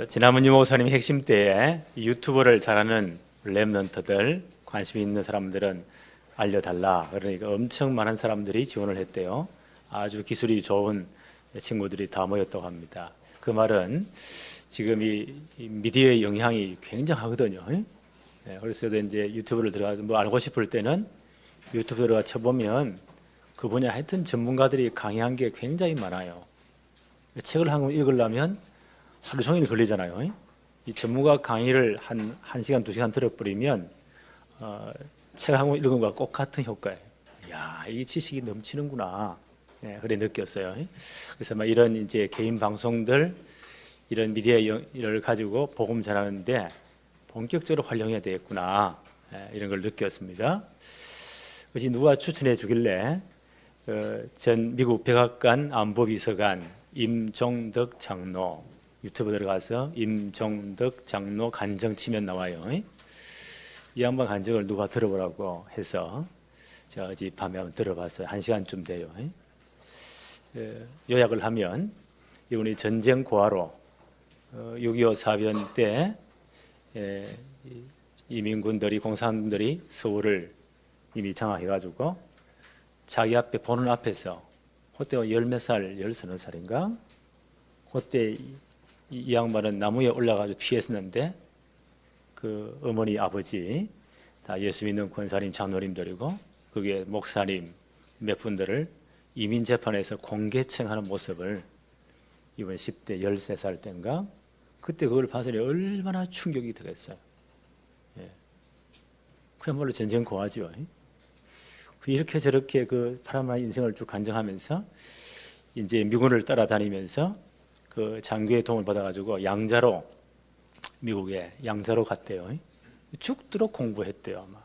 지난번 유목사님 핵심 때에 유튜브를 잘하는 랩런터들, 관심 있는 사람들은 알려달라. 그러니까 엄청 많은 사람들이 지원을 했대요. 아주 기술이 좋은 친구들이 다 모였다고 합니다. 그 말은 지금 이 미디어의 영향이 굉장하거든요. 네, 그래서 이제 유튜브를 들어가서 뭐 알고 싶을 때는 유튜브 들어가 쳐보면 그 분야 하여튼 전문가들이 강의한 게 굉장히 많아요. 책을 한 권 읽으려면 하루 종일 걸리잖아요. 이 전문가 강의를 한 시간, 두 시간 들어버리면 책 한 권 읽은 것과 똑같은 효과예요. 야, 이 지식이 넘치는구나. 네, 그래 느꼈어요. 그래서 막 이런 이제 개인 방송들, 이런 미디어를 가지고 복음 전하는데 본격적으로 활용해야 되겠구나. 네, 이런 걸 느꼈습니다. 그것이 누가 추천해 주길래 전 미국 백악관 안보비서관 임종덕 장로, 유튜브 들어가서 임종덕 장로 간증 치면 나와요. 이 양반 간증을 누가 들어보라고 해서 제가 어제 밤에 한번 들어봤어요. 1시간쯤 돼요. 요약을 하면 이분이 전쟁 고아로 6.25 사변 때 이민군들이, 공산군들이 서울을 이미 장악해가지고 자기 앞에 보는 앞에서, 그때 열몇 살, 열서너 살인가? 그때 이 양반은 나무에 올라가서 피했었는데 그 어머니, 아버지 다 예수 믿는 권사님, 장로님들이고 그게 목사님 몇 분들을 이민재판에서 공개청하는 모습을 이번 10대 13살 때인가 그때 그걸 봤으니 얼마나 충격이 되겠어요. 예. 그야말로 전쟁 고아죠. 이렇게 저렇게 그 파란만 인생을 쭉 간증하면서 이제 미군을 따라다니면서 그 장교의 도움을 받아가지고 양자로, 미국에 양자로 갔대요. 죽도록 공부했대요, 아마.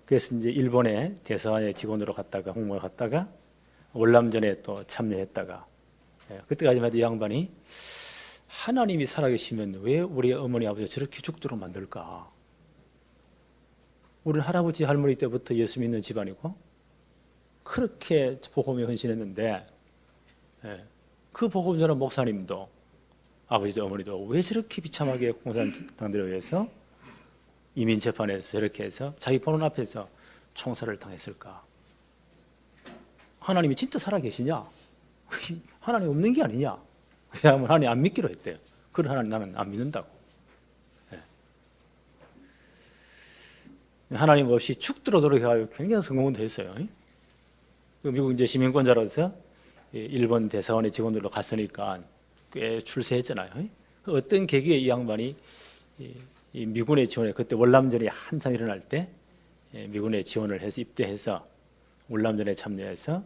그래서 이제 일본의 대사관의 직원으로 갔다가, 홍보를 갔다가, 월남전에 또 참여했다가, 그때까지만 해도 이 양반이 하나님이 살아계시면 왜 우리 어머니, 아버지가 저렇게 죽도록 만들까? 우리는 할아버지, 할머니 때부터 예수 믿는 집안이고, 그렇게 복음에 헌신했는데, 그 복음 전한 목사님도, 아버지도 어머니도 왜 저렇게 비참하게 공산당들에 의해서 이민재판에서 저렇게 해서 자기 보는 앞에서 총살을 당했을까? 하나님이 진짜 살아계시냐? 하나님 없는 게 아니냐? 그러면 하나님 안 믿기로 했대요. 그런 하나님 나는 안 믿는다고. 하나님 없이 죽도록 노력해가지고 굉장히 성공도 했어요. 미국 이제 시민권자로서 일본 대사관의 직원들로 갔으니까 꽤 출세했잖아요. 어떤 계기에 이 양반이 이 미군의 지원에, 그때 월남전이 한참 일어날 때 미군의 지원을 해서 입대해서 월남전에 참여해서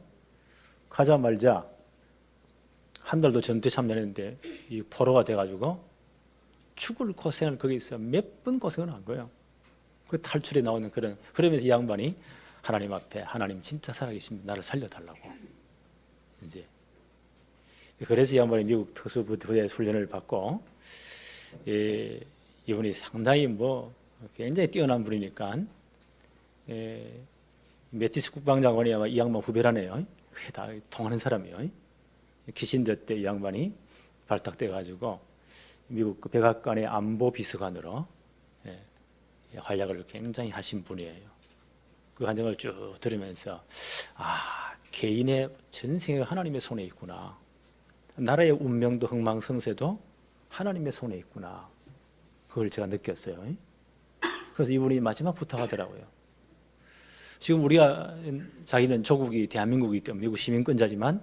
가자말자 한 달도 전투에 참여했는데 이 포로가 돼가지고 죽을 고생을 거기서 몇 번 고생을 한 거예요. 그 탈출에 나오는 그러면서 이 양반이 하나님 앞에, 하나님 진짜 살아계십니다, 나를 살려달라고. 이제 그래서 이 양반이 미국 특수부대 훈련을 받고, 이분이 상당히 뭐 굉장히 뛰어난 분이니까, 매티스 국방장관이 아마 이 양반 후배라네요. 그게 다 통하는 사람이에요. 키신저 때 이 양반이 발탁돼 가지고 미국 그 백악관의 안보 비서관으로 활약을 굉장히 하신 분이에요. 그 간증을 쭉 들으면서 개인의 전생애가 하나님의 손에 있구나. 나라의 운명도 흥망성쇠도 하나님의 손에 있구나. 그걸 제가 느꼈어요. 그래서 이분이 마지막 부탁하더라고요. 지금 우리가, 자기는 조국이 대한민국이기 때문에, 미국 시민권자지만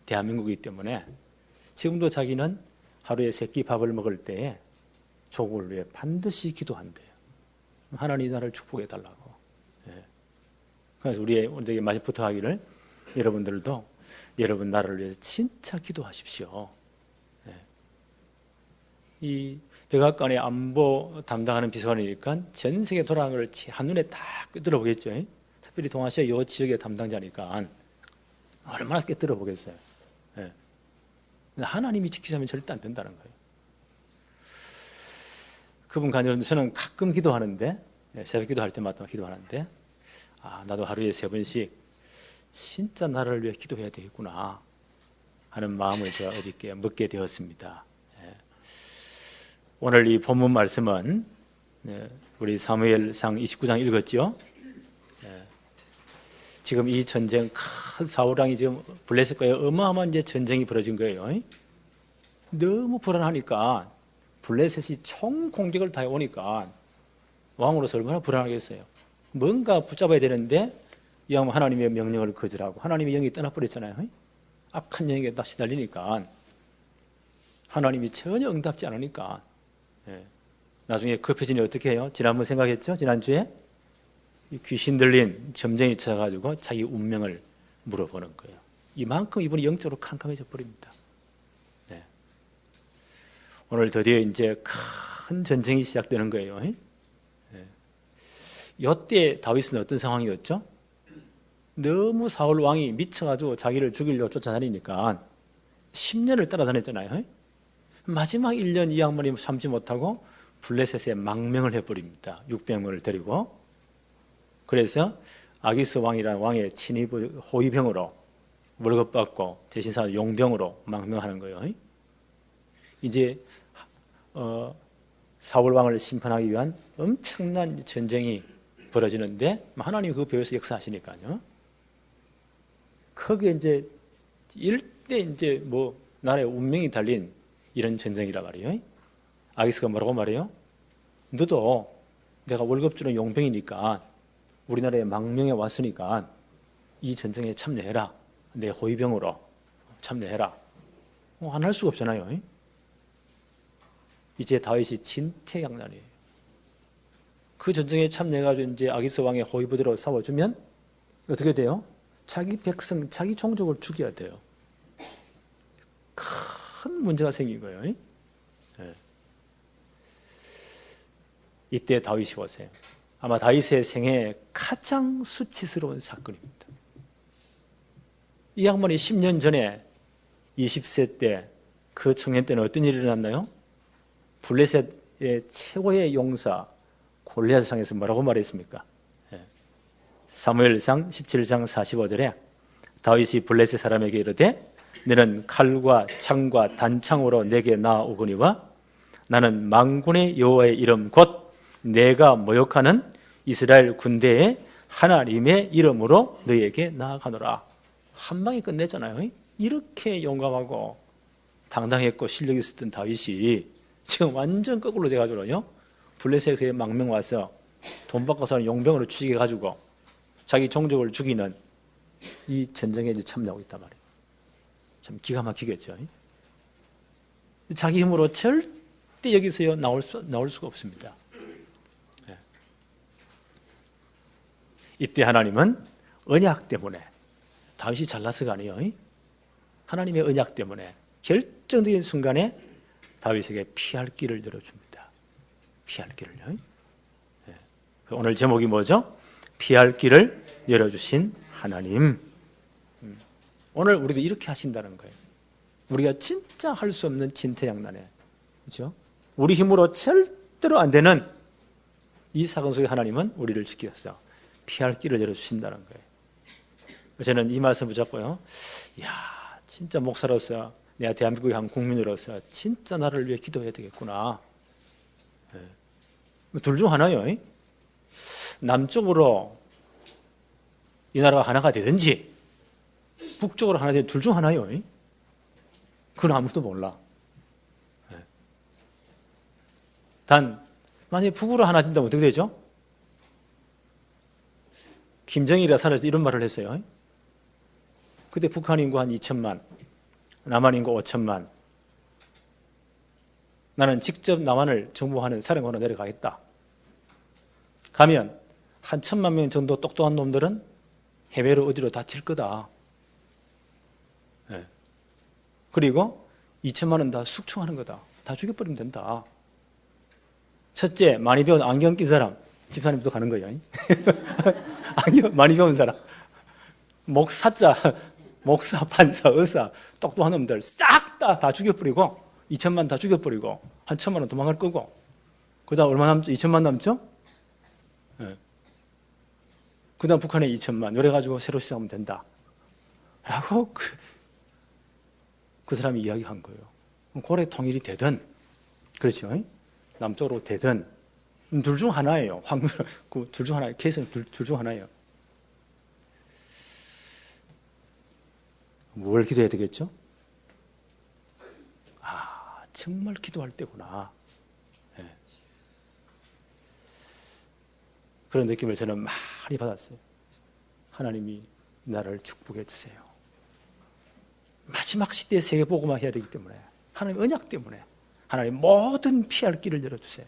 대한민국이기 때문에 지금도 자기는 하루에 3끼 밥을 먹을 때에 조국을 위해 반드시 기도한대요. 하나님 나를 축복해 달라고. 그래서 우리의 마지막 부탁하기를, 여러분들도 여러분 나라를 위해서 진짜 기도하십시오. 이 백악관의 안보 담당하는 비서관이니까 전 세계 돌아가는 걸 한눈에 딱 꿰뚫어보겠죠. 특별히 동아시아 요 지역의 담당자니까 얼마나 꿰뚫어보겠어요. 하나님이 지키자면 절대 안 된다는 거예요. 그분 간증은 저는 가끔 기도하는데, 새벽 기도할 때마다 기도하는데, 나도 하루에 3번씩 진짜 나를 위해 기도해야 되겠구나 하는 마음을 제가 어저께 먹게 되었습니다. 오늘 이 본문 말씀은 우리 사무엘상 29장 읽었죠? 지금 이 전쟁 큰 사울왕이 지금 블레셋과의 어마어마한 이제 전쟁이 벌어진 거예요. 너무 불안하니까 블레셋이 총 공격을 다 해오니까 왕으로서 얼마나 불안하겠어요. 뭔가 붙잡아야 되는데 이 양반 하나님의 명령을 거절하고 하나님의 영이 떠나버렸잖아요. 악한 영에게 다 시달리니까 하나님이 전혀 응답지 않으니까 나중에 급해지니 어떻게 해요? 지난번 생각했죠? 지난주에 귀신 들린 점쟁이 찾아가지고 자기 운명을 물어보는 거예요. 이만큼 이분이 영적으로 캄캄해져 버립니다. 오늘 드디어 이제 큰 전쟁이 시작되는 거예요. 이때 다윗은 어떤 상황이었죠? 너무 사울 왕이 미쳐가지고 자기를 죽이려고 쫓아다니니까 10년을 따라다녔잖아요. 마지막 1년 이 양반이 참지 못하고 블레셋에 망명을 해버립니다. 600명을 데리고. 그래서 아기스 왕이라는 왕의 친위 호위병으로 월급 받고 대신사 용병으로 망명하는 거예요. 이제 사울 왕을 심판하기 위한 엄청난 전쟁이 벌어지는데 하나님이 그 배후에서 역사하시니까요. 거기에 이제 일대 이제 뭐 나라의 운명이 달린 이런 전쟁이라 말이에요. 아기스가 뭐라고 말해요? 너도 내가 월급 주는 용병이니까 우리나라에 망명해 왔으니까 이 전쟁에 참여해라. 내 호위병으로 참여해라. 안 할 수가 없잖아요. 이제 다윗이 진퇴양난이에요. 그 전쟁에 참여해가지고 이제 아기스 왕의 호위부대로 싸워주면 어떻게 돼요? 자기 백성, 자기 종족을 죽여야 돼요. 큰 문제가 생긴 거예요. 네. 이때 다윗이 오세요. 아마 다윗의 생애 가장 수치스러운 사건입니다. 이 양반이 10년 전에 20세 때 그 청년 때는 어떤 일이 일어났나요? 블레셋의 최고의 용사 골리앗을 향해서 뭐라고 말했습니까? 사무엘상 17장 45절에 다윗이 블레셋 사람에게 이르되 너는 칼과 창과 단창으로 내게 나아오거니와 나는 만군의 여호와의 이름 곧 내가 모욕하는 이스라엘 군대의 하나님의 이름으로 너에게 나아가노라. 한 방에 끝냈잖아요. 이렇게 용감하고 당당했고 실력이 있었던 다윗이 지금 완전 거꾸로 돼가지고요. 블레셋에 망명 와서 돈 받고 사는 용병으로 취직해가지고 자기 종족을 죽이는 이 전쟁에 이제 참여하고 있단 말이에요. 참 기가 막히겠죠. 자기 힘으로 절대 여기서 나올 수가 없습니다. 이때 하나님은 언약 때문에 다윗이 잘나서가 아니에요. 하나님의 언약 때문에 결정적인 순간에 다윗에게 피할 길을 열어줍니다. 피할 길을요. 오늘 제목이 뭐죠? 피할 길을 열어주신 하나님. 오늘 우리도 이렇게 하신다는 거예요. 우리가 진짜 할 수 없는 진퇴양난에, 그렇죠? 우리 힘으로 절대로 안 되는 이 사건 속에 하나님은 우리를 지켜서 피할 길을 열어주신다는 거예요. 저는 이 말씀 붙잡고요. 이야, 진짜 목사로서 내가 대한민국의 한 국민으로서 진짜 나를 위해 기도해야 되겠구나. 둘 중 하나요. 남쪽으로 이 나라가 하나가 되든지 북쪽으로 하나 되든 둘 중 하나요. 그건 아무도 몰라. 단 만약에 북으로 하나 된다면 어떻게 되죠? 김정일이가 살아서 이런 말을 했어요. 그때 북한 인구 한 2천만, 남한 인구 5천만. 나는 직접 남한을 정부하는 사령관으로 내려가겠다. 가면 한 1,000만 명 정도 똑똑한 놈들은 해외로 어디로 다칠 거다. 그리고 2천만은 다 숙청하는 거다. 다 죽여버리면 된다. 첫째, 많이 배운 안경 낀 사람, 집사님도 가는 거예요. 안경 많이 배운 사람. 목사, 판사, 의사, 똑똑한 놈들 싹 다 죽여버리고 2천만 다 죽여버리고 한 1,000만원 도망갈 거고 그 다음 얼마 남죠? 2천만 남죠? 그 다음 북한에 2천만 이래가지고 새로 시작하면 된다 라고 그 사람이 이야기한 거예요. 고래 통일이 되든 그렇죠? 남쪽으로 되든 둘 중 하나예요. 둘 중 하나예요. 케이스는 둘 중 하나예요. 뭘 기도해야 되겠죠? 정말 기도할 때구나. 네. 그런 느낌을 저는 많이 받았어요. 하나님이 나를 축복해 주세요. 마지막 시대에 세계복음화 해야 되기 때문에, 하나님 언약 때문에 하나님 모든 피할 길을 열어주세요.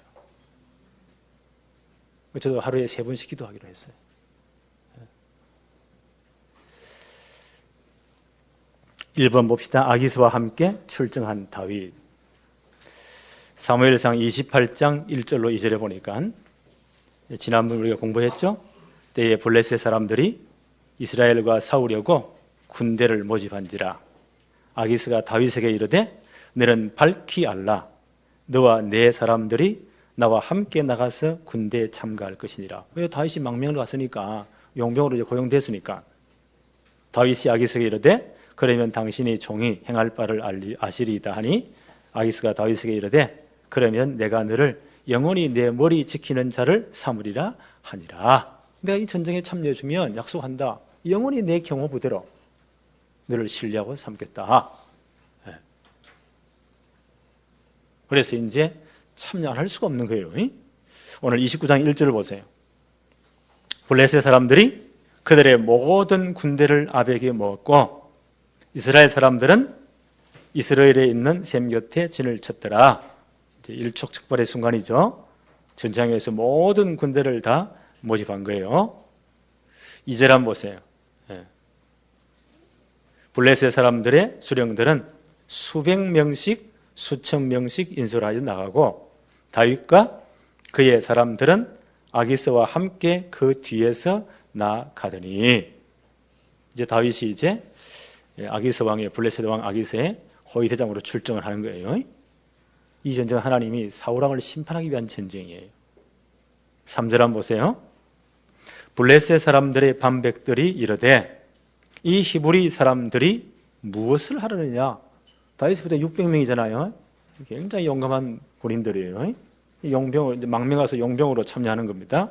저도 하루에 3번씩 기도하기로 했어요. 1번 봅시다. 아기스와 함께 출정한 다윗. 사무엘상 28장 1절로 2절에 보니까 지난번 우리가 공부했죠. 때에 블레셋 사람들이 이스라엘과 싸우려고 군대를 모집한지라. 아기스가 다윗에게 이르되 너는 밝히 알라. 너와 내 사람들이 나와 함께 나가서 군대에 참가할 것이니라. 왜? 다윗이 망명을 갔으니까, 용병으로 이제 고용됐으니까. 다윗이 아기스에게 이르되 그러면 당신이 종이 행할 바를 아시리이다 하니, 아기스가 다윗에게 이르되 그러면 내가 너를 영원히 내 머리 지키는 자를 삼으리라 하니라. 내가 이 전쟁에 참여해 주면 약속한다. 영원히 내 경호부대로 너를 신뢰하고 삼겠다. 그래서 이제 참여 안 할 수가 없는 거예요. 오늘 29장 1절을 보세요. 블레셋 사람들이 그들의 모든 군대를 아벡에 모았고 이스라엘 사람들은 이스라엘에 있는 셈 곁에 진을 쳤더라. 이제 일촉즉발의 순간이죠. 전장에서 모든 군대를 다 모집한 거예요. 2절 한번 보세요. 블레셋 사람들의 수령들은 수백 명씩 수천 명씩 인솔하여 나가고 다윗과 그의 사람들은 아기스와 함께 그 뒤에서 나가더니, 이제 다윗이 이제 아기스 왕의, 블레셋 왕 아기스의 호위대장으로 출정을 하는 거예요. 이 전쟁은 하나님이 사울 왕을 심판하기 위한 전쟁이에요. 3절 한번 보세요. 블레셋 사람들의 반백들이 이르되 이 히브리 사람들이 무엇을 하려느냐. 다윗보다 600명이잖아요. 굉장히 용감한 군인들이에요. 용병을 망명 가서 용병으로 참여하는 겁니다.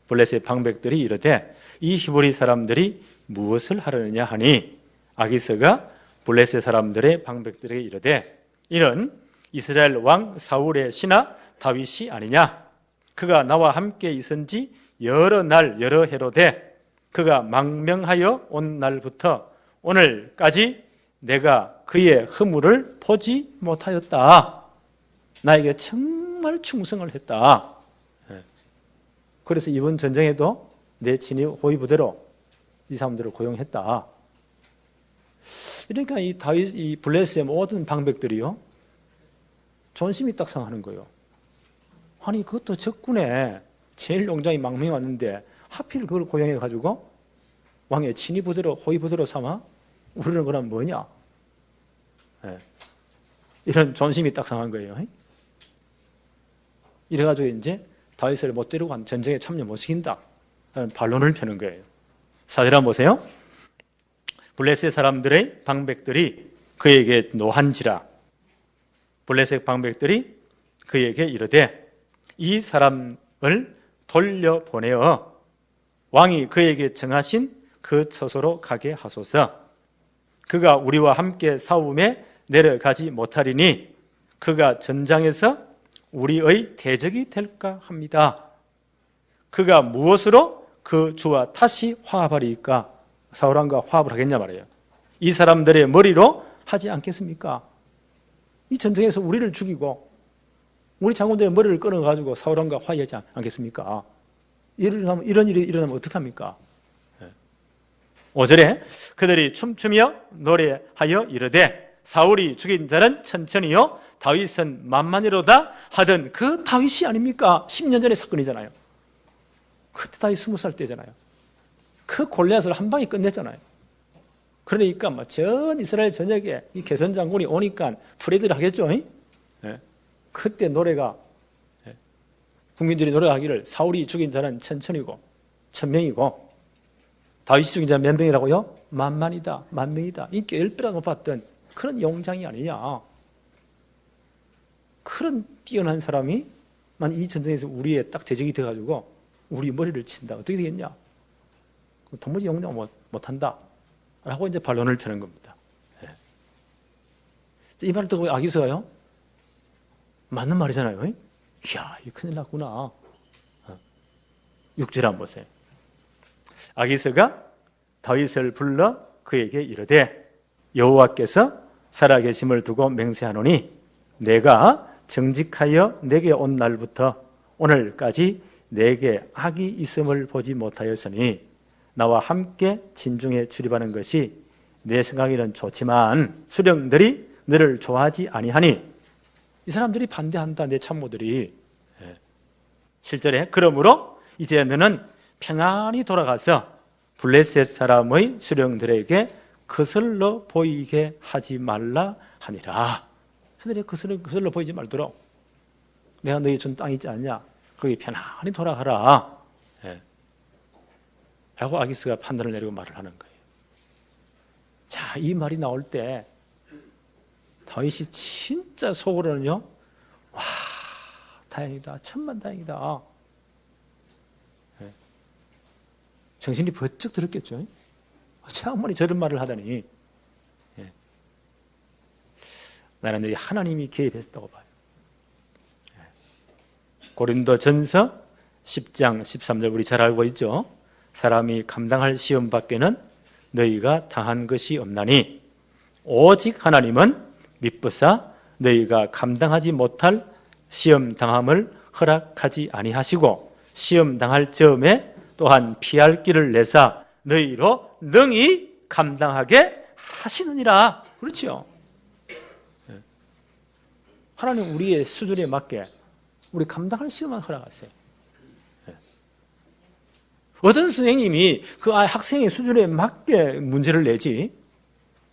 블레셋 방백들이 이르되 이 히브리 사람들이 무엇을 하려느냐 하니, 아기스가 블레셋 사람들의 방백들에게 이르되 이는 이스라엘 왕 사울의 신하 다윗이 아니냐. 그가 나와 함께 있은지 여러 날 여러 해로되 그가 망명하여 온 날부터 오늘까지 내가 그의 허물을 보지 못하였다. 나에게 정말 충성을 했다. 그래서 이번 전쟁에도 내 친위 호위부대로 이 사람들을 고용했다. 그러니까 이 다윗, 이 블레셋의 모든 방백들이요, 존심이 딱 상하는 거예요. 아니 그것도 적군에 제일 용장이 망명이 왔는데 하필 그걸 고용해 가지고 왕의 친위 부대로 호위 부대로 삼아 우리는 그럼 뭐냐? 이런 존심이 딱 상한 거예요. 이래가지고 이제 다윗을 못 데리고 전쟁에 참여 못 시킨다 라는 반론을 펴는 거예요. 4절 한번 보세요. 블레셋 사람들의 방백들이 그에게 노한지라. 블레셋 방백들이 그에게 이르되 이 사람을 돌려보내어 왕이 그에게 정하신 그 처소로 가게 하소서. 그가 우리와 함께 싸움에 내려가지 못하리니 그가 전장에서 우리의 대적이 될까 합니다. 그가 무엇으로 그 주와 다시 화합하리까? 사울왕과 화합을 하겠냐 말이에요. 이 사람들의 머리로 하지 않겠습니까? 이 전쟁에서 우리를 죽이고 우리 장군들의 머리를 끊어가지고 사울왕과 화해하지 않겠습니까? 이런 일이 일어나면 어떡합니까? 5절에 그들이 춤추며 노래하여 이르되 사울이 죽인 자는 천천히요 다윗은 만만이로다 하던 그 다윗이 아닙니까? 10년 전의 사건이잖아요. 그때 다윗 20살 때잖아요. 그 골리앗을 한 방에 끝냈잖아요. 그러니까 전 이스라엘 전역에 이 개선 장군이 오니까 프레이드를 하겠죠. 그때 노래가, 국민들이 노래하기를 사울이 죽인 자는 천천이고 천명이고 다윗이 죽인 자는 몇 명이라고요? 만만이다, 만명이다. 인기 10배나 높았던 그런 용장이 아니냐. 그런 뛰어난 사람이 만 이 전쟁에서 우리에 딱 대적이 돼가지고 우리 머리를 친다. 어떻게 되겠냐? 도무지 용납 못한다. 라고 이제 반론을 펴는 겁니다. 이 말을 듣고 아기서가요? 맞는 말이잖아요. 이야, 이 큰일 났구나. 6절 한번 보세요. 아기서가 다윗을 불러 그에게 이르되 여호와께서 살아계심을 두고 맹세하노니 내가 정직하여 내게 온 날부터 오늘까지 내게 악이 있음을 보지 못하였으니 나와 함께 진중에 출입하는 것이 내 생각에는 좋지만 수령들이 너를 좋아하지 아니하니 이 사람들이 반대한다. 내 참모들이. 7절에 그러므로 이제 너는 평안히 돌아가서 블레셋 사람의 수령들에게 거슬러 보이게 하지 말라 하니라. 그들이 거슬러 보이지 말도록 내가 너희 준 땅이 있지 않냐? 거기 편안히 돌아가라. 라고 아기스가 판단을 내리고 말을 하는 거예요. 자, 이 말이 나올 때 다윗이 진짜 속으로는요, 와, 다행이다, 천만다행이다. 정신이 번쩍 들었겠죠. 제 어머니 저런 말을 하다니. 나는 하나님이 개입했다고 봐요. 고린도전서 10장 13절 우리 잘 알고 있죠. 사람이 감당할 시험 밖에는 너희가 당한 것이 없나니 오직 하나님은 미쁘사 너희가 감당하지 못할 시험 당함을 허락하지 아니하시고 시험 당할 즈음에 또한 피할 길을 내사 너희로 능히 감당하게 하시느니라. 그렇죠. 하나님 우리의 수준에 맞게 우리 감당할 시험만 허락하세요. 어떤 선생님이 그 학생의 수준에 맞게 문제를 내지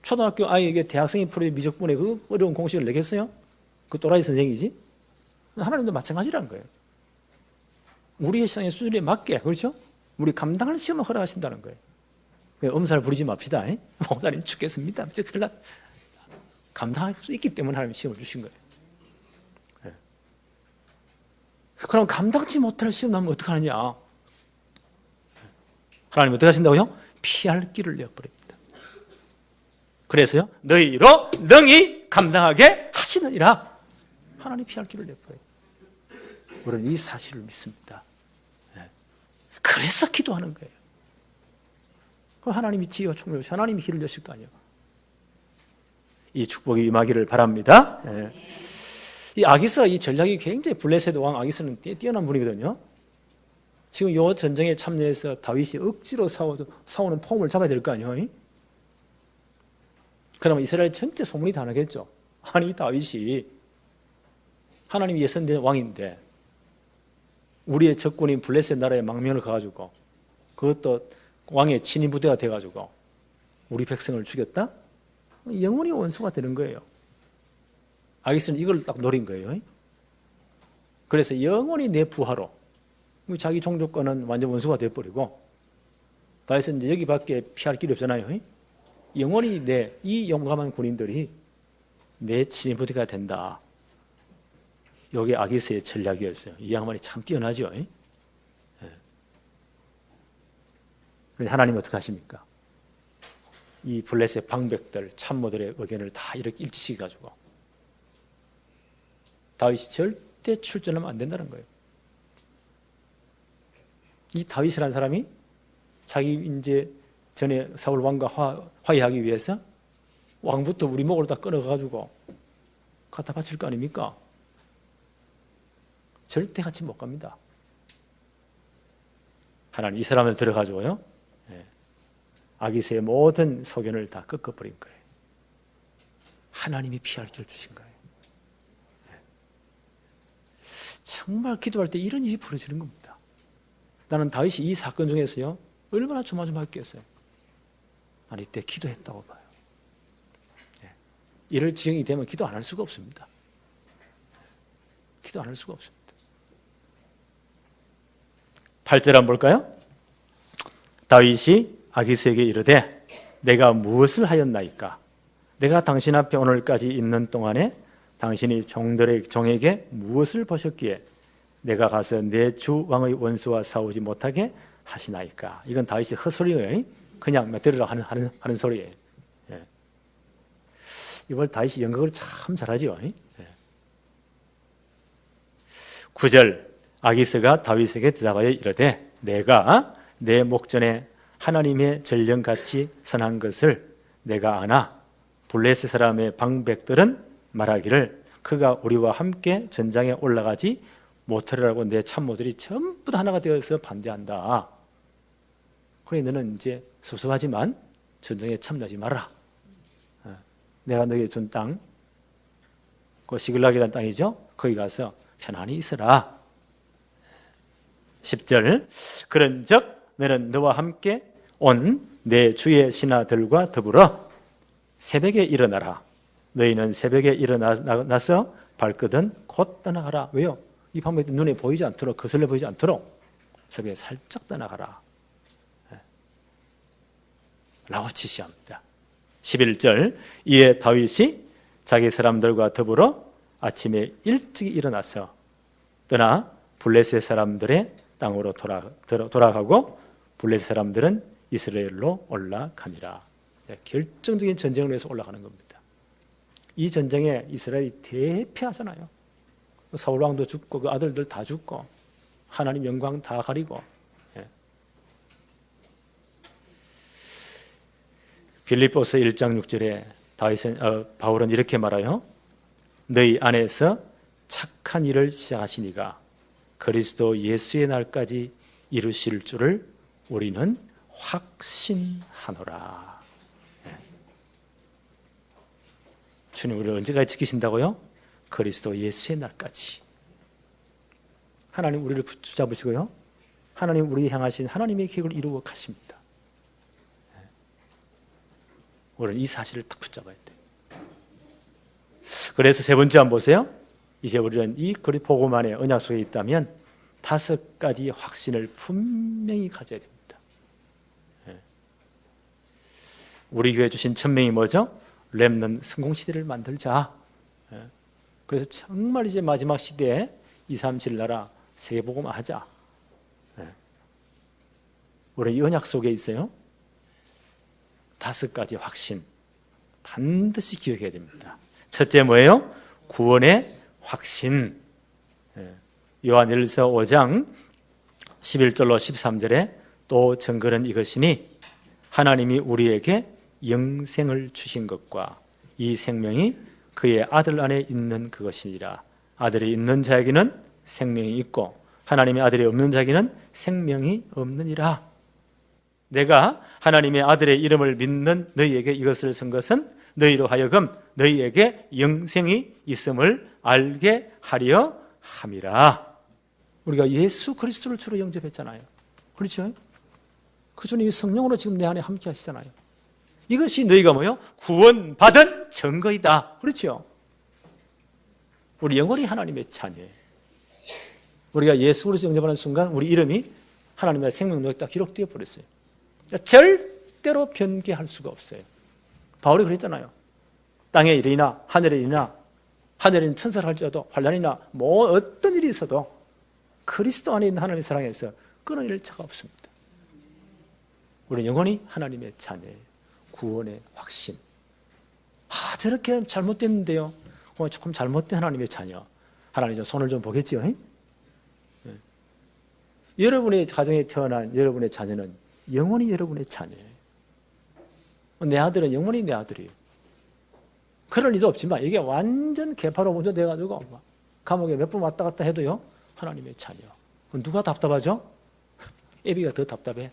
초등학교 아이에게 대학생이 풀어야 미적분의 그 어려운 공식을 내겠어요? 그 또라이 선생이지? 하나님도 마찬가지라는 거예요. 우리의 세상의 수준에 맞게, 그렇죠? 우리 감당할 시험을 허락하신다는 거예요. 엄살 부리지 맙시다. 목사님 죽겠습니다. 감당할 수 있기 때문에 하나님이 시험을 주신 거예요. 그럼 감당치 못할 시험 나면 어떡하느냐? 하나님 어떻게 하신다고요? 피할 길을 내어버립니다. 그래서요, 너희로 능히 감당하게 하시느니라. 하나님 피할 길을 내버려요. 우리는 이 사실을 믿습니다. 그래서 기도하는 거예요. 그럼 하나님이 지혜와 총명을 주시 하나님이 길을 여실 거 아니에요. 이 축복이 임하기를 바랍니다. 이 아기스가 이 전략이 굉장히 블레셋 왕 아기스는 뛰어난 분이거든요. 지금 이 전쟁에 참여해서 다윗이 억지로 싸우는 폼을 잡아야 될 거 아니에요. 그러면 이스라엘 전체 소문이 다 나겠죠. 아니 다윗이 하나님이 예선된 왕인데 우리의 적군인 블레셋 나라에 망명을 가가지고 그것도 왕의 친위 부대가 돼가지고 우리 백성을 죽였다? 영원히 원수가 되는 거예요. 아기스는 이걸 딱 노린 거예요. 그래서 영원히 내 부하로 자기 종족과는 완전 원수가 돼버리고 다윗은 이제 여기밖에 피할 길이 없잖아요. 영원히 이 용감한 군인들이 내 친위 부대가 된다. 이게 아기스의 전략이었어요. 이 양반이 참 뛰어나죠. 하나님은 어떻게 하십니까? 이 블레셋 방백들, 참모들의 의견을 다 이렇게 일치시켜가지고 다윗이 절대 출전하면 안 된다는 거예요. 이 다윗이라는 사람이 자기 이제 전에 사울 왕과 화해하기 위해서 왕부터 우리 목을 다 끊어가지고 갖다 바칠 거 아닙니까? 절대 같이 못 갑니다. 하나님 이 사람을 들어가지고요, 아기스의 모든 소견을 다 꺾어버린 거예요. 하나님이 피할 길을 주신 거예요. 정말 기도할 때 이런 일이 벌어지는 겁니다. 나는 다윗이 이 사건 중에서요 얼마나 조마조마했겠어요. 난 이때 기도했다고 봐요. 이럴 지경이 되면 기도 안 할 수가 없습니다. 기도 안 할 수가 없습니다. 8절 한번 볼까요? 다윗이 아기스에게 이르되 내가 무엇을 하였나이까? 내가 당신 앞에 오늘까지 있는 동안에 당신이 종에게 무엇을 보셨기에 내가 가서 내 주 왕의 원수와 싸우지 못하게 하시나이까. 이건 다윗이 헛소리예요. 그냥 들으라 하는 소리예요. 예. 이걸 다윗이 연극을 참 잘하죠. 예. 9절 아기스가 다윗에게 대답하여 이르되 내가 내 목전에 하나님의 전령같이 선한 것을 내가 아나 블레셋 사람의 방백들은 말하기를 그가 우리와 함께 전장에 올라가지 못하리라고 내 참모들이 전부 다 하나가 되어서 반대한다. 그래 너는 이제 섭섭하지만 전쟁에 참여하지 마라. 내가 너에게 준 땅, 그 시글락이라는 땅이죠. 거기 가서 편안히 있어라. 10절 그런즉 너는 너와 함께 온 내 주의 신하들과 더불어 새벽에 일어나라. 너희는 새벽에 일어나서 발끝은 곧 떠나가라. 왜요? 이 밤에 눈에 보이지 않도록 거슬려 보이지 않도록 새벽에 살짝 떠나가라. 라고 지시합니다. 11절 이에 다윗이 자기 사람들과 더불어 아침에 일찍 일어나서 떠나 블레셋 사람들의 땅으로 돌아가고 블레셋 사람들은 이스라엘로 올라가니라. 결정적인 전쟁을 위해서 올라가는 겁니다. 이 전쟁에 이스라엘이 대패하잖아요. 사울 왕도 죽고 그 아들들 다 죽고 하나님 영광 다 가리고. 빌립보서 1장 6절에 바울은 이렇게 말해요. 너희 안에서 착한 일을 시작하시니가 그리스도 예수의 날까지 이루실 줄을 우리는 확신하노라. 주님 우리를 언제까지 지키신다고요? 그리스도 예수의 날까지. 하나님 우리를 붙잡으시고요. 하나님 우리 향하신 하나님의 계획을 이루어 가십니다. 우리는 이 사실을 딱 붙잡아야 돼. 그래서 세 번째 한번 보세요. 이제 우리는 이 복음 안에 언약 속에 있다면 5가지 확신을 분명히 가져야 됩니다. 우리 교회 주신 천명이 뭐죠? 렘넌트 성공시대를 만들자. 그래서 정말 이제 마지막 시대에 237 나라 세계복음 하자. 우리 이 언약 속에 있어요. 5가지 확신 반드시 기억해야 됩니다. 첫째 뭐예요? 구원의 확신. 요한일서 5장 11절로 13절에 또 증거는 이것이니 하나님이 우리에게 영생을 주신 것과 이 생명이 그의 아들 안에 있는 그것이니라. 아들이 있는 자에게는 생명이 있고 하나님의 아들이 없는 자에게는 생명이 없느니라. 내가 하나님의 아들의 이름을 믿는 너희에게 이것을 쓴 것은 너희로 하여금 너희에게 영생이 있음을 알게 하려 함이라. 우리가 예수 그리스도를 주로 영접했잖아요. 그렇죠? 그 주님이 성령으로 지금 내 안에 함께 하시잖아요. 이것이 너희가 뭐요? 구원받은 증거이다. 그렇죠? 우리 영혼이 하나님의 자녀예요. 우리가 예수 그리스도 영접하는 순간 우리 이름이 하나님의 생명록에 딱 기록되어 버렸어요. 절대로 변개할 수가 없어요. 바울이 그랬잖아요. 땅의 일이나 하늘의 일이나 하늘에 있는 천사를 할지라도 환난이나 뭐 어떤 일이 있어도 그리스도 안에 있는 하나님의 사랑에서 끊어낼 자가 없습니다. 우리 영혼이 하나님의 자녀예요. 구원의 확신. 저렇게 잘못됐는데요. 조금 잘못된 하나님의 자녀. 하나님 좀 손을 좀 보겠지요. 네. 여러분의 가정에 태어난 여러분의 자녀는 영원히 여러분의 자녀예요. 내 아들은 영원히 내 아들이에요. 그럴 리도 없지만 이게 완전 개파로 먼저 돼가지고 감옥에 몇 번 왔다 갔다 해도요. 하나님의 자녀. 누가 답답하죠? 애비가 더 답답해.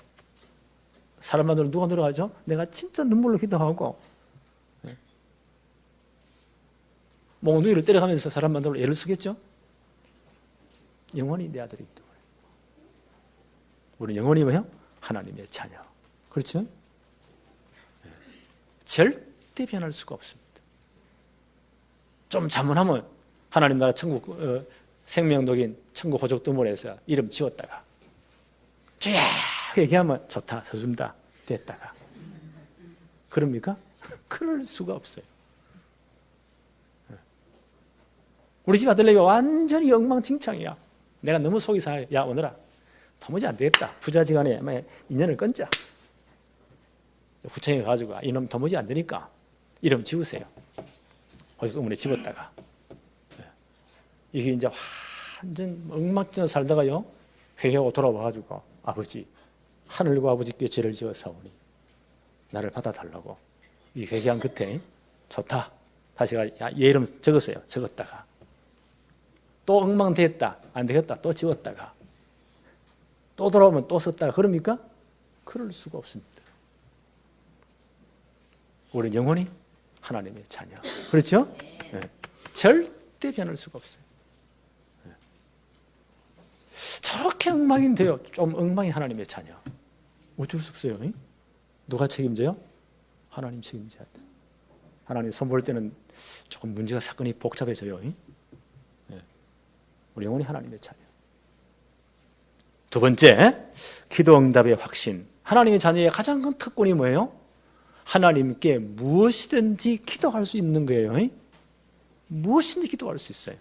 사람 만나러 누가 들어가죠? 내가 진짜 눈물로 기도하고 몽둥이를 때려가면서 사람 만나러 애를 쓰겠죠? 영원히 내 아들이기 때문에. 우리 영원히 뭐예요? 하나님의 자녀. 그렇죠? 절대 변할 수가 없습니다. 좀 잘못하면 하나님 나라 천국 생명독인 천국 호적도문에서 이름 지웠다가 쭉 얘기하면 좋다 서준다 됐다가 그럽니까? 그럴 수가 없어요. 우리 집 아들내미 완전히 엉망진창이야. 내가 너무 속이 상해. 야, 오늘아, 도무지 안 되겠다. 부자지간에 인연을 끊자. 구청에 가지고 이놈 도무지 안 되니까 이름 지우세요. 어디서 의문에 집었다가 이게 이제 완전 엉망진창 살다가요, 회개하고 돌아와가지고 아버지, 하늘과 아버지께 죄를 지었사오니 나를 받아달라고. 이 회개한 끝에 좋다. 다시 가, 얘 이름 적었어요. 적었다가 또 엉망됐다. 안 되겠다. 또 지웠다가 또 돌아오면 또 썼다가 그럽니까? 그럴 수가 없습니다. 우리는 영원히 하나님의 자녀. 그렇죠? 네. 절대 변할 수가 없어요. 네. 저렇게 엉망인데요. 좀 엉망이 하나님의 자녀. 어쩔 수 없어요. 누가 책임져요? 하나님 책임져야 돼. 하나님 선볼 때는 조금 문제가 사건이 복잡해져요. 네. 우리 영원히 하나님의 자녀. 두 번째, 기도 응답의 확신. 하나님의 자녀의 가장 큰 특권이 뭐예요? 하나님께 무엇이든지 기도할 수 있는 거예요. 무엇이든지 기도할 수 있어요.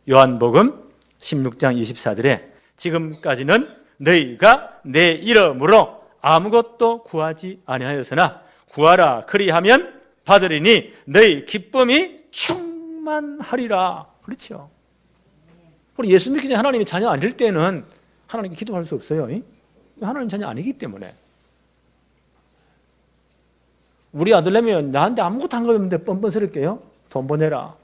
요한복음 16장 24절에 지금까지는 너희가 내 이름으로 아무것도 구하지 아니하였으나 구하라 그리하면 받으리니 너희 기쁨이 충만하리라. 그렇죠. 우리 예수 믿기 전에 하나님의 자녀 아닐 때는 하나님께 기도할 수 없어요. 하나님 자녀 아니기 때문에. 우리 아들내미 나한테 아무것도 한 거 없는데 뻔뻔스럽게요. 돈 보내라.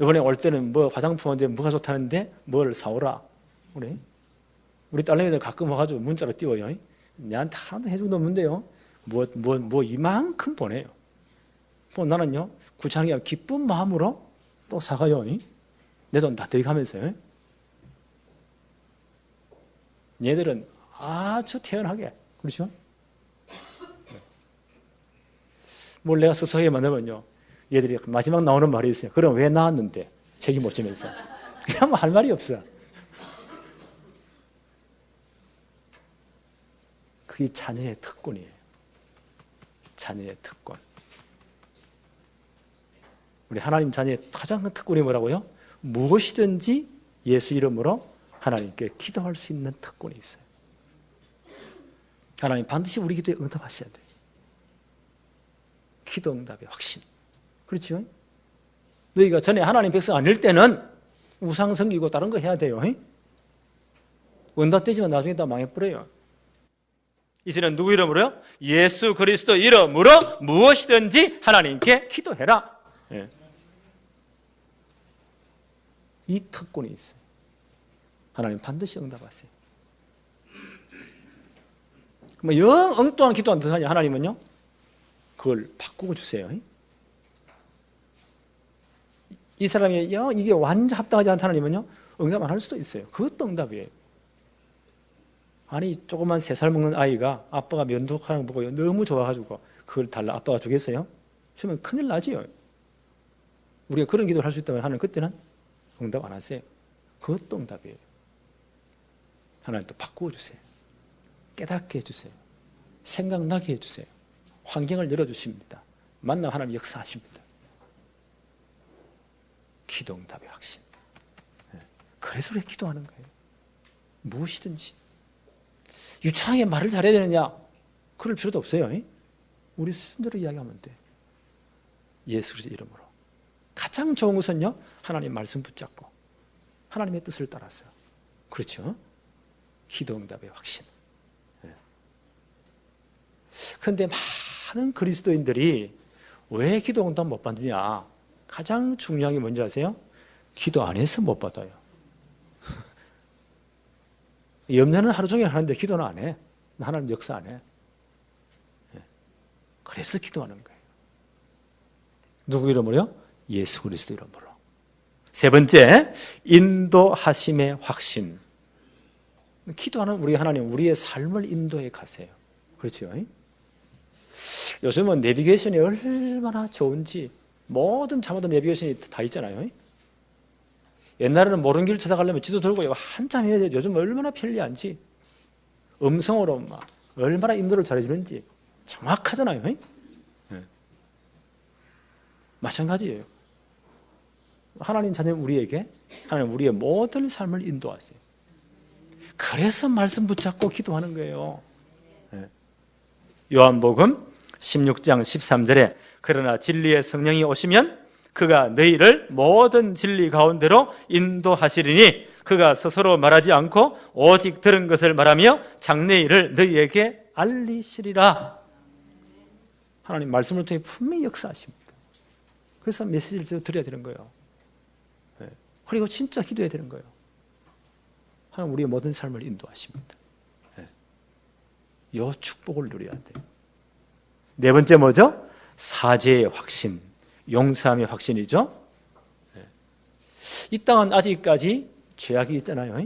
이번에 올 때는 뭐 화장품인데 뭐가 좋다는데 뭘 사오라. 우리 딸내미들 가끔 와가지고 문자로 띄워요. 내한테 하나도 해준 거 없는데요. 뭐 이만큼 보내요. 나는요, 구창이야 기쁜 마음으로 또 사가요. 내 돈 다 들이가면서요. 얘들은 아주 태연하게, 그렇죠? 뭘 내가 섭섭하게 만들면요, 얘들이 마지막 나오는 말이 있어요. 그럼 왜 나왔는데? 책임 못 지면서. 그냥 뭐 할 말이 없어. 그게 자녀의 특권이에요. 자녀의 특권. 우리 하나님 자녀의 가장 큰 특권이 뭐라고요? 무엇이든지 예수 이름으로 하나님께 기도할 수 있는 특권이 있어요. 하나님 반드시 우리 기도에 응답하셔야 돼요. 기도 응답의 확신. 그렇죠? 너희가 전에 하나님 백성 아닐 때는 우상 섬기고 다른 거 해야 돼요. 응답되지만 나중에 다 망해버려요. 이제는 누구 이름으로요? 예수 그리스도 이름으로 무엇이든지 하나님께 기도해라. 예. 이 특권이 있어요. 하나님 반드시 응답하세요. 뭐 영 엉뚱한 기도 안 하냐 하나님은요? 그걸 바꾸고 주세요. 이 사람이 이게 완전 합당하지 않다 하나님은요? 응답 안 할 수도 있어요. 그것도 응답이에요. 아니 조그만 3살 먹는 아이가 아빠가 면도하는 거 보고 너무 좋아가지고 그걸 달라 아빠가 주겠어요? 주면 큰일 나지요. 우리가 그런 기도를 할 수 있다면 하나님 그때는 응답 안 하세요. 그것도 응답이에요. 하나님 또 바꾸어 주세요. 깨닫게 해주세요. 생각나게 해주세요. 환경을 열어주십니다. 만나 하나님 역사하십니다. 기도 응답의 확신. 그래서 우리가 기도하는 거예요. 무엇이든지. 유창하게 말을 잘해야 되느냐? 그럴 필요도 없어요. 우리 스스로 이야기하면 돼. 예수 그리스도 이름으로. 가장 좋은 것은요, 하나님 말씀 붙잡고 하나님의 뜻을 따라서. 그렇죠? 기도 응답의 확신. 그런데 많은 그리스도인들이 왜 기도 응답 못 받느냐? 가장 중요한 게 뭔지 아세요? 기도 안 해서 못 받아요. 염려는 하루 종일 하는데 기도는 안 해. 하나님 역사 안 해. 그래서 기도하는 거예요. 누구 이름으로요? 예수 그리스도 이름으로. 세 번째, 인도하심의 확신. 기도하는 우리 하나님, 우리의 삶을 인도해 가세요. 그렇죠? 요즘은 내비게이션이 얼마나 좋은지 모든 자마다 내비게이션이 다 있잖아요. 옛날에는 모르는 길을 찾아가려면 지도 들고 한참 해야 돼요. 요즘 얼마나 편리한지. 음성으로 막 얼마나 인도를 잘해주는지 정확하잖아요. 마찬가지예요. 하나님 자녀 우리에게 하나님 우리의 모든 삶을 인도하세요. 그래서 말씀 붙잡고 기도하는 거예요. 요한복음 16장 13절에 그러나 진리의 성령이 오시면 그가 너희를 모든 진리 가운데로 인도하시리니 그가 스스로 말하지 않고 오직 들은 것을 말하며 장래일을 너희에게 알리시리라. 하나님 말씀을 통해 분명히 역사하십니다. 그래서 메시지를 드려야 되는 거예요. 그리고 진짜 기도해야 되는 거예요. 하나님 우리의 모든 삶을 인도하십니다. 이 축복을 누려야 돼요. 네 번째 뭐죠? 사죄의 확신, 용서함의 확신이죠. 이 땅은 아직까지 죄악이 있잖아요.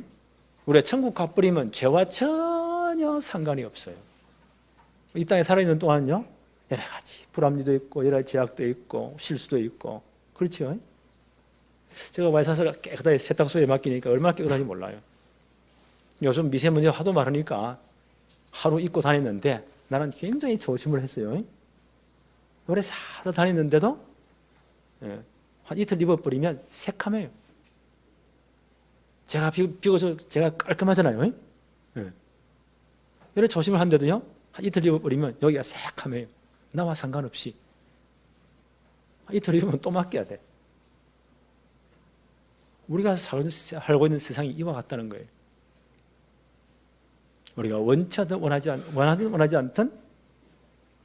우리가 천국 가버리면 죄와 전혀 상관이 없어요. 이 땅에 살아있는 동안은요, 여러 가지 불합리도 있고 여러 가지 죄악도 있고 실수도 있고 그렇죠. 제가 와이사스가 깨끗하게 세탁소에 맡기니까 얼마나 깨끗한지 몰라요. 요즘 미세먼지 하도 많으니까 하루 입고 다녔는데 나는 굉장히 조심을 했어요. 오래 사서 다녔는데도 한 이틀 입어버리면 새카매요. 제가 비워서 제가 깔끔하잖아요. 이래 조심을 한데도요, 한 이틀 입어버리면 여기가 새카매요. 나와 상관없이. 이틀 입으면 또 맡겨야 돼. 우리가 살고 있는 세상이 이와 같다는 거예요. 우리가 원하든 원하지 않든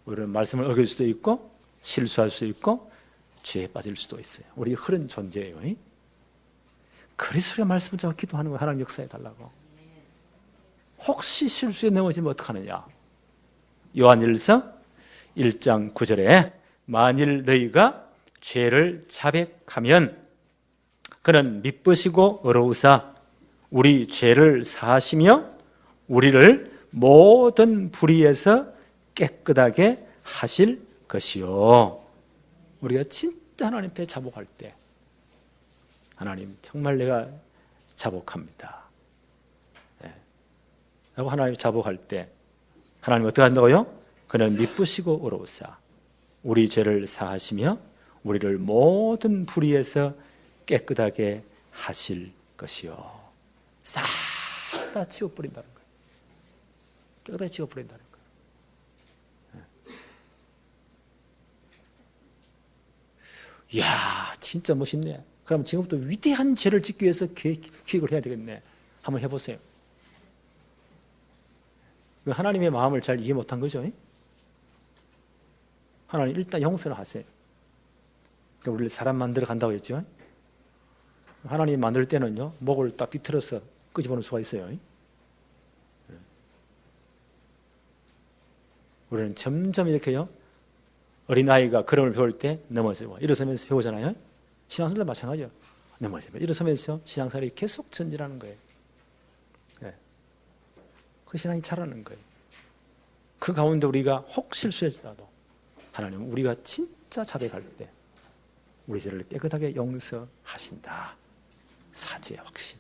우리는 말씀을 어길 수도 있고 실수할 수도 있고 죄에 빠질 수도 있어요. 우리 흐른 존재예요. 그래서 우리가 말씀을 잡고 기도하는 거예요. 하나님 역사해 달라고. 혹시 실수에 넘어지면 어떡하느냐. 요한일서 1장 9절에 만일 너희가 죄를 자백하면 그는 미쁘시고 의로우사 우리 죄를 사하시며 우리를 모든 불의에서 깨끗하게 하실 것이요. 우리가 진짜 하나님 앞에 자복할 때 하나님 정말 내가 자복합니다. 라고 하나님 자복할 때 하나님 어떻게 한다고요? 그는 미쁘시고 의로우사 우리 죄를 사하시며 우리를 모든 불의에서 깨끗하게 하실 것이요. 싹 다 지워버린다는 거예요. 깨끗하게 지워버린다는 거예요. 이야, 진짜 멋있네. 그럼 지금부터 위대한 죄를 짓기 위해서 기획을 해야 되겠네. 한번 해보세요. 하나님의 마음을 잘 이해 못한 거죠. 하나님 일단 용서를 하세요. 우리를 사람 만들어 간다고 했죠. 하나님 만들 때는요, 목을 딱 비틀어서 끄집어낼 수가 있어요. 우리는 점점 이렇게요, 어린아이가 걸음을 배울 때 넘어져요. 일어서면서 배우잖아요. 신앙생활도 마찬가지예요. 넘어져요. 일어서면서 신앙생활이 계속 전진하는 거예요. 그 신앙이 자라는 거예요. 그 가운데 우리가 혹 실수했더라도 하나님 우리가 진짜 자백할 때 우리 죄를 깨끗하게 용서하신다. 사죄의 확신.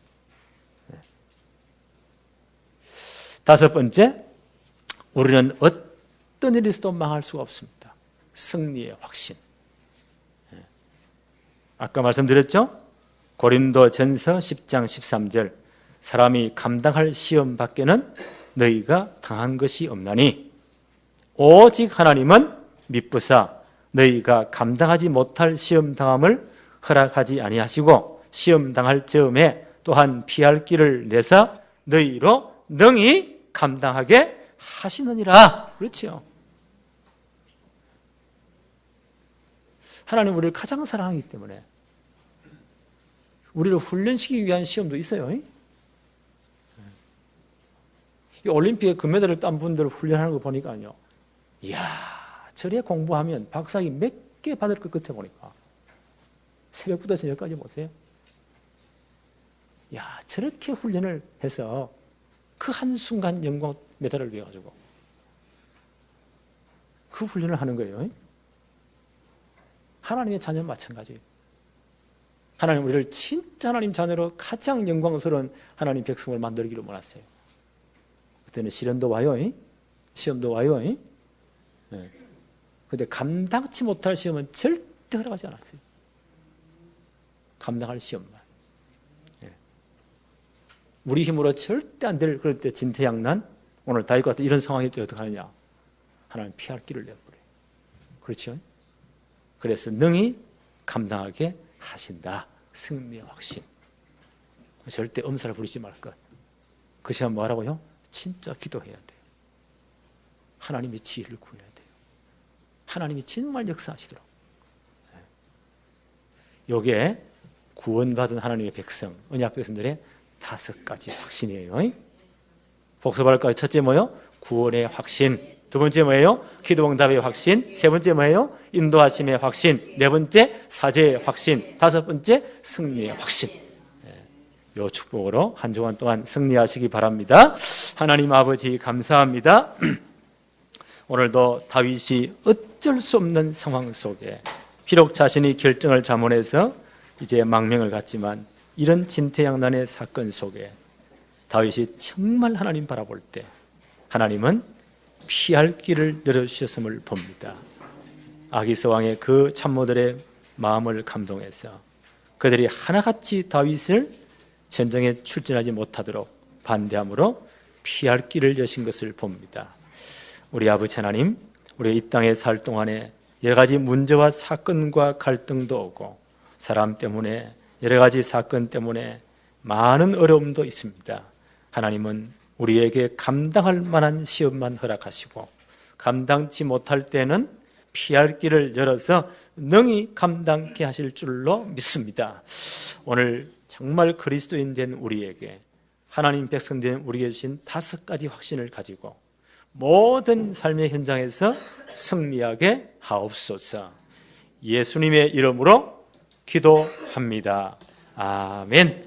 다섯 번째, 우리는 어떤 일이 있어도 망할 수가 없습니다. 승리의 확신. 아까 말씀드렸죠? 고린도전서 10장 13절 사람이 감당할 시험 밖에는 너희가 당한 것이 없나니 오직 하나님은 미쁘사 너희가 감당하지 못할 시험 당함을 허락하지 아니하시고 시험 당할 즈음에 또한 피할 길을 내사 너희로 능히 감당하게 하시느니라. 그렇죠. 하나님 우리를 가장 사랑하기 때문에 우리를 훈련시키기 위한 시험도 있어요. 이 올림픽에 금메달을 딴 분들을 훈련하는 거 보니까요, 이야, 저래 공부하면 박사학위 몇 개 받을 것 같아 보니까 새벽부터 저녁까지 보세요. 야, 저렇게 훈련을 해서 그 한순간 영광 메달을 위해가지고 그 훈련을 하는 거예요. 하나님의 자녀는 마찬가지예요. 하나님 우리를 진짜 하나님 자녀로 가장 영광스러운 하나님 백성을 만들기를 원하세요. 그때는 시련도 와요. 시험도 와요. 그런데 감당치 못할 시험은 절대 허락하지 않았어요. 감당할 시험만. 예. 우리 힘으로 절대 안 될 그럴 때 진퇴양난, 오늘 다윗과 같은 이런 상황일 때 어떻게 하느냐? 하나님 피할 길을 내버려요. 그렇죠? 그래서 능히 감당하게 하신다. 승리의 확신. 절대 엄살을 부리지 말 것. 그 시간 뭐 하라고요? 진짜 기도해야 돼요. 하나님의 지혜를 구해야 돼요. 하나님이 정말 역사하시도록. 요게 구원받은 하나님의 백성, 언약 백성들의 5가지 확신이에요. 복습할까요? 첫째 뭐예요? 구원의 확신. 두 번째 뭐예요? 기도응답의 확신. 세 번째 뭐예요? 인도하심의 확신. 네 번째 사죄의 확신. 다섯 번째 승리의 확신. 요 축복으로 한 주간 동안 승리하시기 바랍니다. 하나님 아버지 감사합니다. 오늘도 다윗이 어쩔 수 없는 상황 속에 비록 자신이 결정을 자문해서 이제 망명을 갔지만 이런 진퇴양난의 사건 속에 다윗이 정말 하나님 바라볼 때 하나님은 피할 길을 열어주셨음을 봅니다. 아기스 왕의 그 참모들의 마음을 감동해서 그들이 하나같이 다윗을 전쟁에 출전하지 못하도록 반대함으로 피할 길을 여신 것을 봅니다. 우리 아버지 하나님, 우리 이 땅에 살 동안에 여러 가지 문제와 사건과 갈등도 오고 사람 때문에 여러 가지 사건 때문에 많은 어려움도 있습니다. 하나님은 우리에게 감당할 만한 시험만 허락하시고 감당치 못할 때는 피할 길을 열어서 능히 감당케 하실 줄로 믿습니다. 오늘 정말 그리스도인 된 우리에게 하나님 백성 된 우리에게 주신 5가지 확신을 가지고 모든 삶의 현장에서 승리하게 하옵소서. 예수님의 이름으로 기도합니다. 아멘.